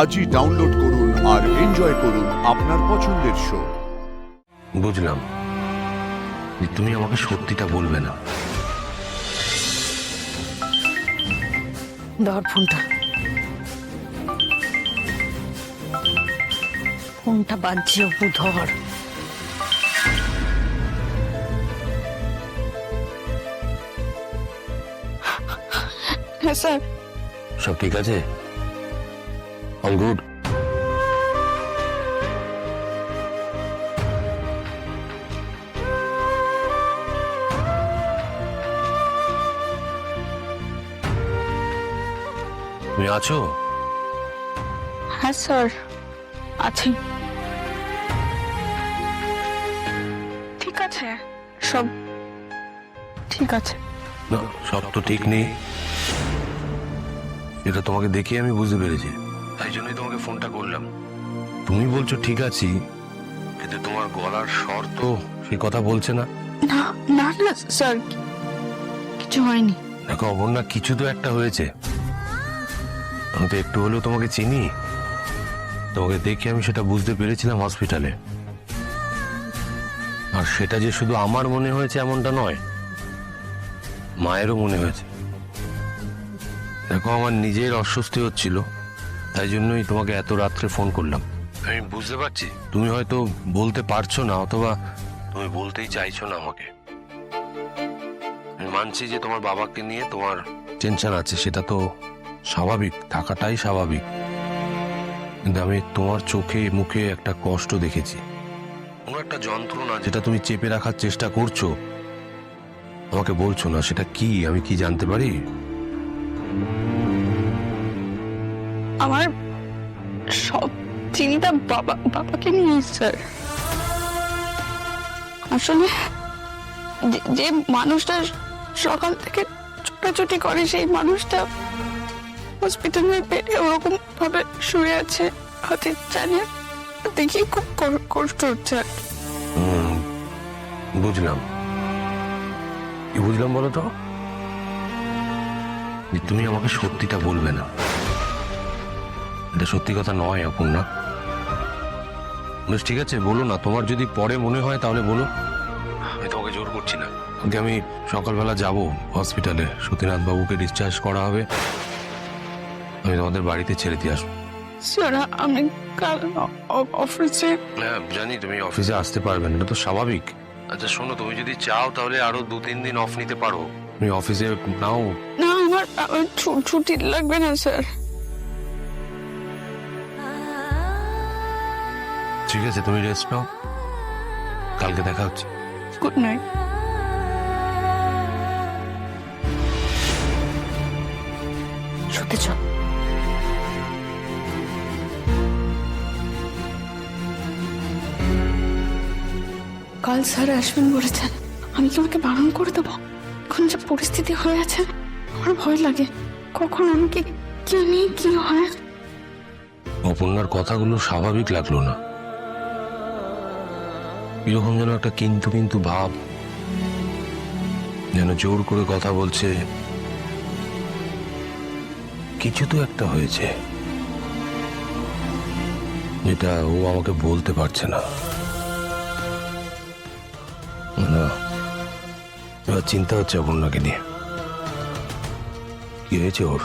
আজই ডাউনলোড করুন আর এনজয় করুন আপনার পছন্দের শো। বুঝলাম যে তুমি আমাকে সত্যিটা বলবে না। ধর ফোনটা, ফোনটা বাজছে অপু, ধর। হ্যাঁ স্যার। সব ঠিক আছে? All good? তুমি আছো? হ্যাঁ স্যার, আছি। ঠিক আছে, সব ঠিক আছে। না, সব তো ঠিক নেই, এটা তোমাকে দেখে আমি বুঝতে পেরেছি, তাই জন্যই তোমাকে ফোনটা করলাম। তুমি বলছো ঠিক আছি, কিন্তু তোমার গলার স্বর তো সেই কথা বলছে না। না না না স্যার, কিছু হয়নি। দেখো অবর্ণা, কিছু তো একটা হয়েছে। আমি তো একটু হলেও তোমাকে চিনি, তোমাকে দেখে আমি সেটা বুঝতে পেরেছিলাম হসপিটালে। আর সেটা যে শুধু আমার মনে হয়েছে এমনটা নয়, মায়েরও মনে হয়েছে। দেখো, আমার নিজের অস্বস্তি হচ্ছিল, তাই জন্যই তোমাকে এত রাত্রে ফোন করলাম। আমি বুঝতে পারছি তুমি হয়তো বলতে পারছো না, অথবা তুমি বলতেই চাইছো না আমাকে। আমি মানছি যে তোমার বাবাকে নিয়ে তোমার টেনশন আছে, সেটা তো স্বাভাবিক, থাকাটাই স্বাভাবিক। কিন্তু আমি তোমার চোখে মুখে একটা কষ্ট দেখেছি, কোনো একটা যন্ত্রণা, যেটা তুমি চেপে রাখার চেষ্টা করছো, আমাকে বলছো না। সেটা কি, আমি কি জানতে পারি? আমার সব চিন্তা বাবাকে নিয়ে স্যার। আসলে যে মানুষটা সকাল থেকে ছোটাছুটি করে, সেই মানুষটা হসপিটালের বেডে ওরকম ভাবে শুয়ে আছে, হাতে জানি দেখি খুব কষ্ট হচ্ছে। বুঝলাম। কি বুঝলাম বলো তো? যে তুমি আমাকে সত্যিটা বলবে না। এটা সত্যি কথা নয় অপর্ণা। বেশ ঠিক আছে, বলো না। তোমার যদি পরে মনে হয় তাহলে বলো, আমি তোমাকে জোর করছি না। আগে আমি সকালবেলা যাব হসপিটালে, সতীনাথ বাবুকে ডিসচার্জ করা হবে, আমি তোমাদের বাড়িতে ছেড়ে দিয়ে আসবো। স্যার আমি কাল অফিসে। হ্যাঁ জানি তুমি অফিসে আসতে পারবে না, এটা তো স্বাভাবিক। আচ্ছা শোনো, তুমি যদি চাও তাহলে আরো 2-3 দিন অফ নিতে পারো। তুমি অফিসে নাও। না, আমার ছুটি লাগবে না স্যার। ঠিক আছে, তুমি রেস্ট নাও, কালকে দেখা হচ্ছে। Good night. শুতে চল। কাল স্যার আসবেন বলেছেন, আমি কি ওকে বারণ করে দেবো? এখন যে পরিস্থিতি হয়ে আছে, আমার ভয় লাগে কখন আমাকে কি নিয়ে কি হয়। অপর্ণার কথাগুলো স্বাভাবিক লাগলো না, এরকম যেন একটা কিন্তু কিন্তু ভাব, যেন জোর করে কথা বলছে। কিছু তো একটা হয়েছে, যেটা ও আমাকে বলতে পারছে না। না, এবার চিন্তা হচ্ছে অপর্ণাকে নিয়ে। কি হয়েছে ওর?